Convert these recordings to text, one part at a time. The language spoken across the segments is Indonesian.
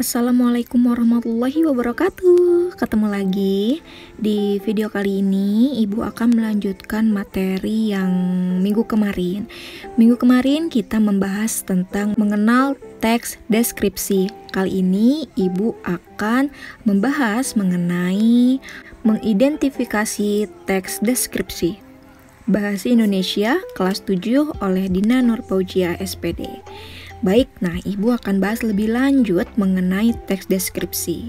Assalamualaikum warahmatullahi wabarakatuh. Ketemu lagi. Di video kali ini Ibu akan melanjutkan materi yang minggu kemarin. Minggu kemarin kita membahas tentang mengenal teks deskripsi. Kali ini Ibu akan membahas mengenai mengidentifikasi teks deskripsi. Bahasa Indonesia kelas 7 oleh Dina Nurfauzia SPD. Baik, nah Ibu akan bahas lebih lanjut mengenai teks deskripsi.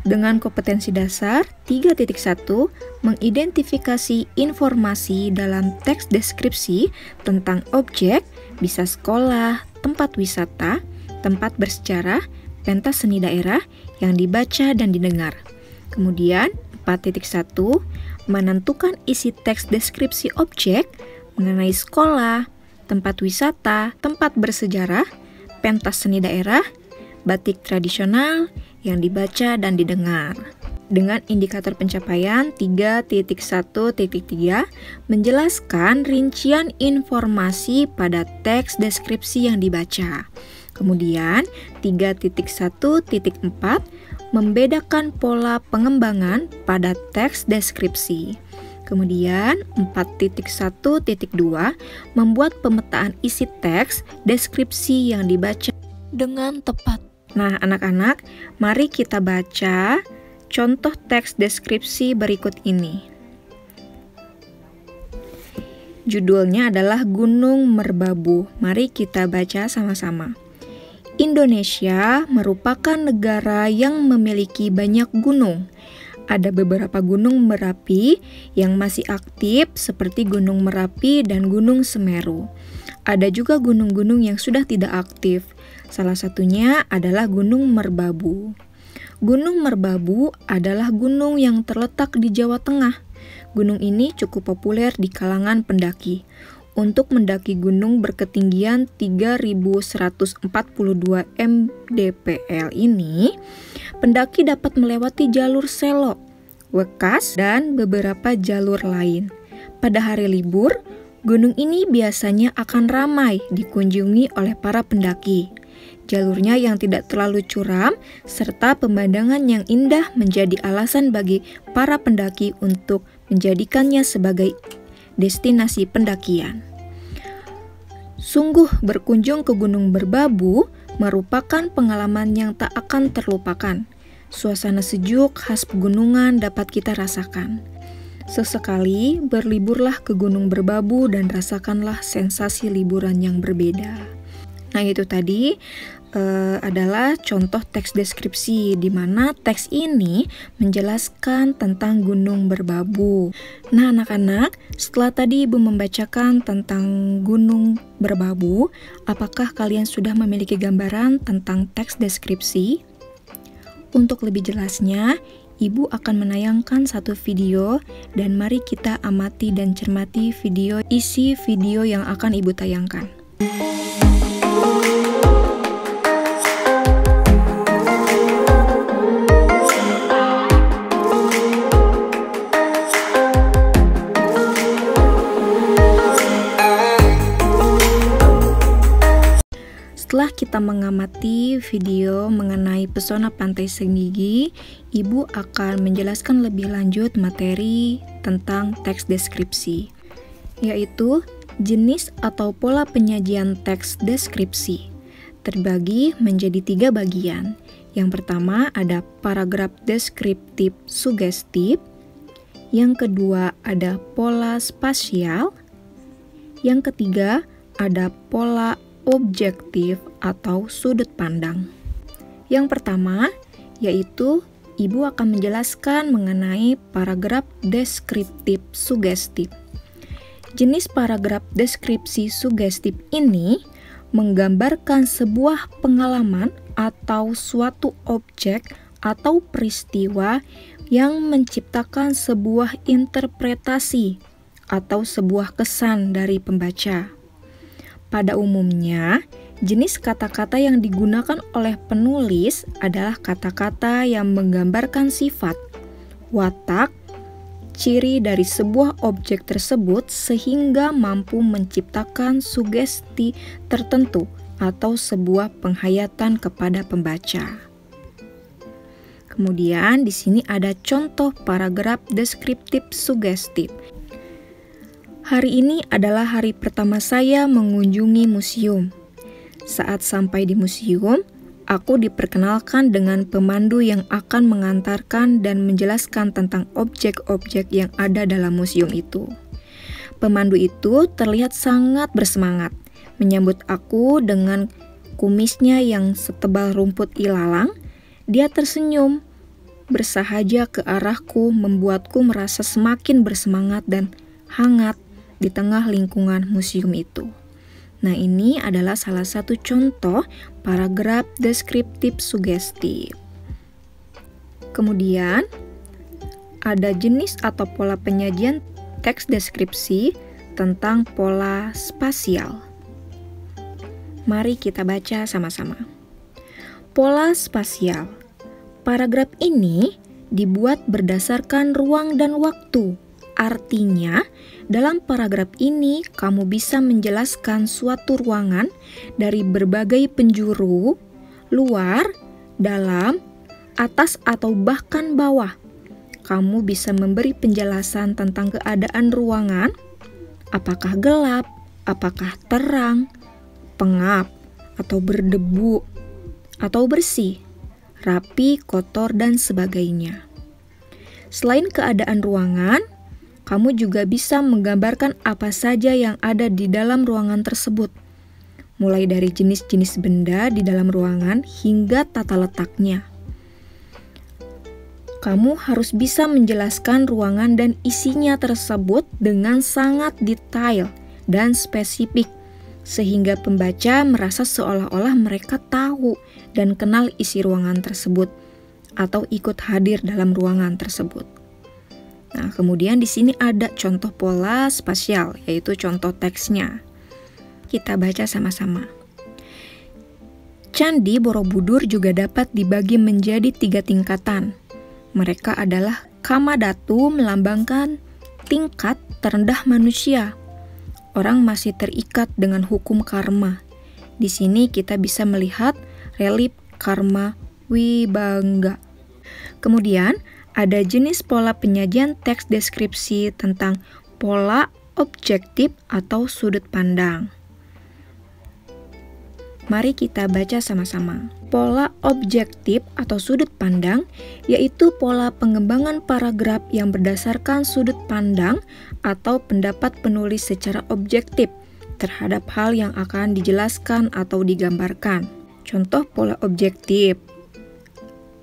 Dengan kompetensi dasar 3.1, mengidentifikasi informasi dalam teks deskripsi tentang objek, bisa sekolah, tempat wisata, tempat bersejarah, pentas seni daerah yang dibaca dan didengar. Kemudian 4.1, menentukan isi teks deskripsi objek mengenai sekolah, tempat wisata, tempat bersejarah, pentas seni daerah, batik tradisional yang dibaca dan didengar. Dengan indikator pencapaian 3.1.3 menjelaskan rincian informasi pada teks deskripsi yang dibaca. Kemudian 3.1.4 membedakan pola pengembangan pada teks deskripsi. Kemudian 4.1.2 membuat pemetaan isi teks deskripsi yang dibaca dengan tepat. Nah, anak-anak, mari kita baca contoh teks deskripsi berikut ini. Judulnya adalah Gunung Merbabu. Mari kita baca sama-sama. Indonesia merupakan negara yang memiliki banyak gunung. Ada beberapa gunung Merapi yang masih aktif seperti Gunung Merapi dan Gunung Semeru. Ada juga gunung-gunung yang sudah tidak aktif. Salah satunya adalah Gunung Merbabu. Gunung Merbabu adalah gunung yang terletak di Jawa Tengah. Gunung ini cukup populer di kalangan pendaki. Untuk mendaki gunung berketinggian 3.142 mdpl ini, pendaki dapat melewati jalur Selok, Wekas, dan beberapa jalur lain. Pada hari libur, gunung ini biasanya akan ramai dikunjungi oleh para pendaki. Jalurnya yang tidak terlalu curam serta pemandangan yang indah menjadi alasan bagi para pendaki untuk menjadikannya sebagai destinasi pendakian. Sungguh berkunjung ke Gunung Merbabu merupakan pengalaman yang tak akan terlupakan. Suasana sejuk khas pegunungan dapat kita rasakan. Sesekali berliburlah ke Gunung Merbabu dan rasakanlah sensasi liburan yang berbeda. Nah, itu tadi adalah contoh teks deskripsi di mana teks ini menjelaskan tentang Gunung Merbabu. Nah, anak-anak, setelah tadi Ibu membacakan tentang Gunung Merbabu, apakah kalian sudah memiliki gambaran tentang teks deskripsi? Untuk lebih jelasnya, Ibu akan menayangkan satu video dan mari kita amati dan cermati isi video yang akan Ibu tayangkan. Setelah kita mengamati video mengenai pesona Pantai Senggigi, Ibu akan menjelaskan lebih lanjut materi tentang teks deskripsi, yaitu jenis atau pola penyajian teks deskripsi. Terbagi menjadi 3 bagian. Yang pertama ada paragraf deskriptif sugestif, yang kedua ada pola spasial, yang ketiga ada pola objektif atau sudut pandang. Yang pertama, yaitu Ibu akan menjelaskan mengenai paragraf deskriptif sugestif. Jenis paragraf deskripsi sugestif ini menggambarkan sebuah pengalaman atau suatu objek atau peristiwa yang menciptakan sebuah interpretasi atau sebuah kesan dari pembaca. Pada umumnya, jenis kata-kata yang digunakan oleh penulis adalah kata-kata yang menggambarkan sifat, watak, ciri dari sebuah objek tersebut sehingga mampu menciptakan sugesti tertentu atau sebuah penghayatan kepada pembaca. Kemudian di sini ada contoh paragraf deskriptif sugestif. Hari ini adalah hari pertama saya mengunjungi museum. Saat sampai di museum, aku diperkenalkan dengan pemandu yang akan mengantarkan dan menjelaskan tentang objek-objek yang ada dalam museum itu. Pemandu itu terlihat sangat bersemangat, menyambut aku dengan kumisnya yang setebal rumput ilalang. Dia tersenyum, bersahaja ke arahku, membuatku merasa semakin bersemangat dan hangat di tengah lingkungan museum itu. Nah, ini adalah salah satu contoh paragraf deskriptif sugestif. Kemudian, ada jenis atau pola penyajian teks deskripsi tentang pola spasial. Mari kita baca sama-sama. Pola spasial. Paragraf ini dibuat berdasarkan ruang dan waktu. Artinya, dalam paragraf ini kamu bisa menjelaskan suatu ruangan dari berbagai penjuru, luar, dalam, atas, atau bahkan bawah. Kamu bisa memberi penjelasan tentang keadaan ruangan, apakah gelap, apakah terang, pengap, atau berdebu, atau bersih, rapi, kotor, dan sebagainya. Selain keadaan ruangan, kamu juga bisa menggambarkan apa saja yang ada di dalam ruangan tersebut, mulai dari jenis-jenis benda di dalam ruangan hingga tata letaknya. Kamu harus bisa menjelaskan ruangan dan isinya tersebut dengan sangat detail dan spesifik, sehingga pembaca merasa seolah-olah mereka tahu dan kenal isi ruangan tersebut, atau ikut hadir dalam ruangan tersebut. Nah, kemudian di sini ada contoh pola spasial, yaitu contoh teksnya. Kita baca sama-sama. Candi Borobudur juga dapat dibagi menjadi 3 tingkatan. Mereka adalah Kamadhatu, melambangkan tingkat terendah manusia. Orang masih terikat dengan hukum karma. Di sini kita bisa melihat relief karma Wibangga. Kemudian, ada jenis pola penyajian teks deskripsi tentang pola objektif atau sudut pandang. Mari kita baca sama-sama. Pola objektif atau sudut pandang yaitu pola pengembangan paragraf yang berdasarkan sudut pandang atau pendapat penulis secara objektif terhadap hal yang akan dijelaskan atau digambarkan. Contoh pola objektif.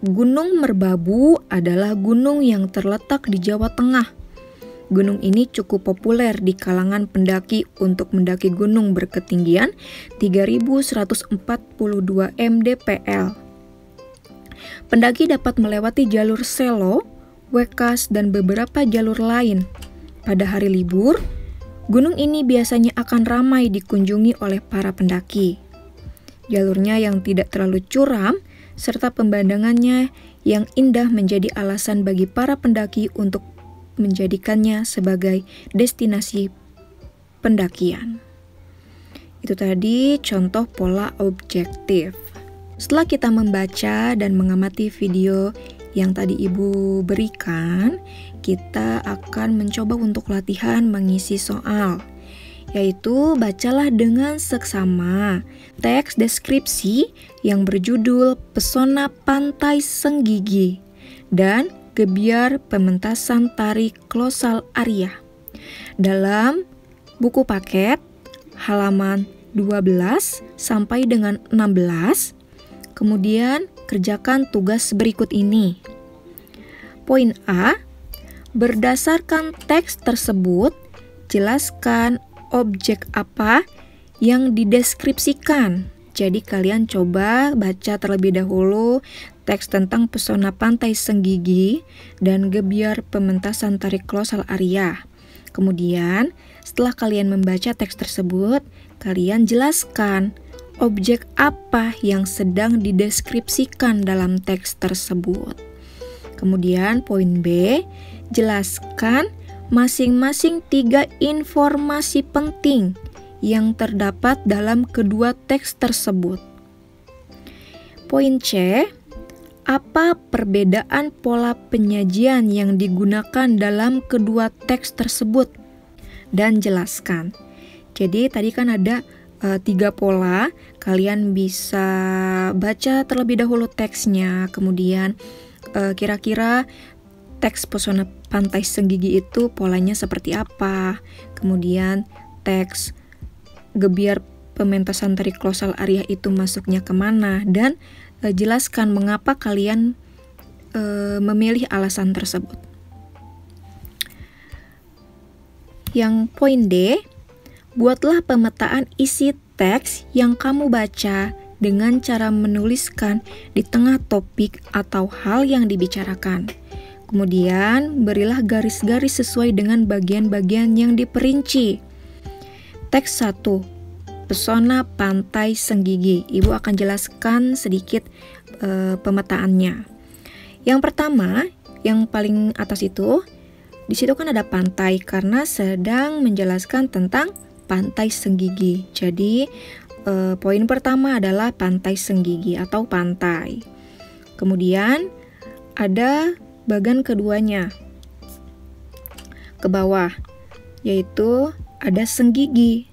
Gunung Merbabu adalah gunung yang terletak di Jawa Tengah. Gunung ini cukup populer di kalangan pendaki untuk mendaki gunung berketinggian 3.142 mdpl. Pendaki dapat melewati jalur Selo, Wekas, dan beberapa jalur lain. Pada hari libur, gunung ini biasanya akan ramai dikunjungi oleh para pendaki. Jalurnya yang tidak terlalu curam serta pemandangannya yang indah menjadi alasan bagi para pendaki untuk menjadikannya sebagai destinasi pendakian. Itu tadi contoh pola objektif. Setelah kita membaca dan mengamati video yang tadi Ibu berikan, kita akan mencoba untuk latihan mengisi soal, yaitu bacalah dengan seksama teks deskripsi yang berjudul Pesona Pantai Senggigi dan Gebiar Pementasan Tari Klosal Arya dalam buku paket halaman 12 sampai dengan 16. Kemudian kerjakan tugas berikut ini. Poin A, berdasarkan teks tersebut, jelaskan objek apa yang dideskripsikan. Jadi kalian coba baca terlebih dahulu teks tentang Pesona Pantai Senggigi dan Gebiar Pementasan Tari Klosal Arya. Kemudian setelah kalian membaca teks tersebut, kalian jelaskan objek apa yang sedang dideskripsikan dalam teks tersebut. Kemudian poin B, jelaskan masing-masing 3 informasi penting yang terdapat dalam kedua teks tersebut. Poin C, Apa perbedaan pola penyajian yang digunakan dalam kedua teks tersebut? Dan jelaskan. Jadi tadi kan ada 3 pola, kalian bisa baca terlebih dahulu teksnya, kemudian kira-kira teks Pesona Pantai Senggigi itu polanya seperti apa, kemudian teks Gebiar Pementasan Tari Klosal Arya itu masuknya kemana, dan jelaskan mengapa kalian memilih alasan tersebut. Yang poin D, buatlah pemetaan isi teks yang kamu baca dengan cara menuliskan di tengah topik atau hal yang dibicarakan. Kemudian, berilah garis-garis sesuai dengan bagian-bagian yang diperinci. Teks 1, Pesona Pantai Senggigi. Ibu akan jelaskan sedikit pemetaannya. Yang pertama, yang paling atas itu, di situ kan ada pantai karena sedang menjelaskan tentang Pantai Senggigi. Jadi, poin pertama adalah Pantai Senggigi atau pantai. Kemudian, ada bagian keduanya ke bawah, yaitu ada Senggigi.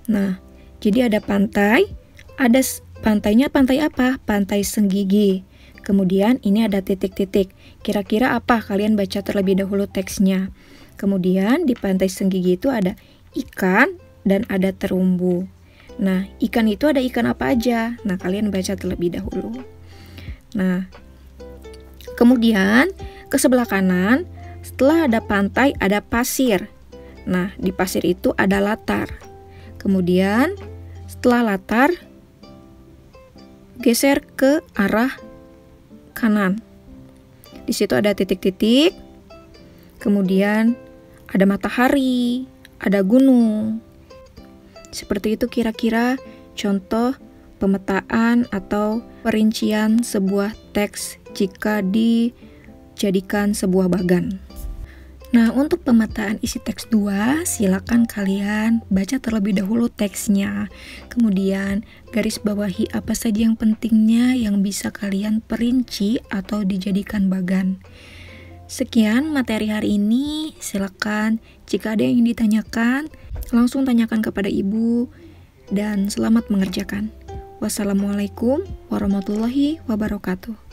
Nah, jadi ada pantai, ada pantainya pantai apa? Pantai Senggigi. Kemudian ini ada titik-titik. Kira-kira apa? Kalian baca terlebih dahulu teksnya. Kemudian di Pantai Senggigi itu ada ikan dan ada terumbu. Nah, ikan itu ada ikan apa aja? Nah, kalian baca terlebih dahulu. Nah, kemudian ke sebelah kanan, setelah ada pantai ada pasir. Nah, di pasir itu ada latar. Kemudian setelah latar, geser ke arah kanan. Di situ ada titik-titik. Kemudian ada matahari, ada gunung. Seperti itu kira-kira contoh pemetaan atau perincian sebuah teks jika dijadikan sebuah bagan. Nah, untuk pemetaan isi teks 2, silakan kalian baca terlebih dahulu teksnya. Kemudian garis bawahi apa saja yang pentingnya yang bisa kalian perinci atau dijadikan bagan. Sekian materi hari ini. Silakan jika ada yang ditanyakan, langsung tanyakan kepada ibu, dan selamat mengerjakan. Wassalamualaikum warahmatullahi wabarakatuh.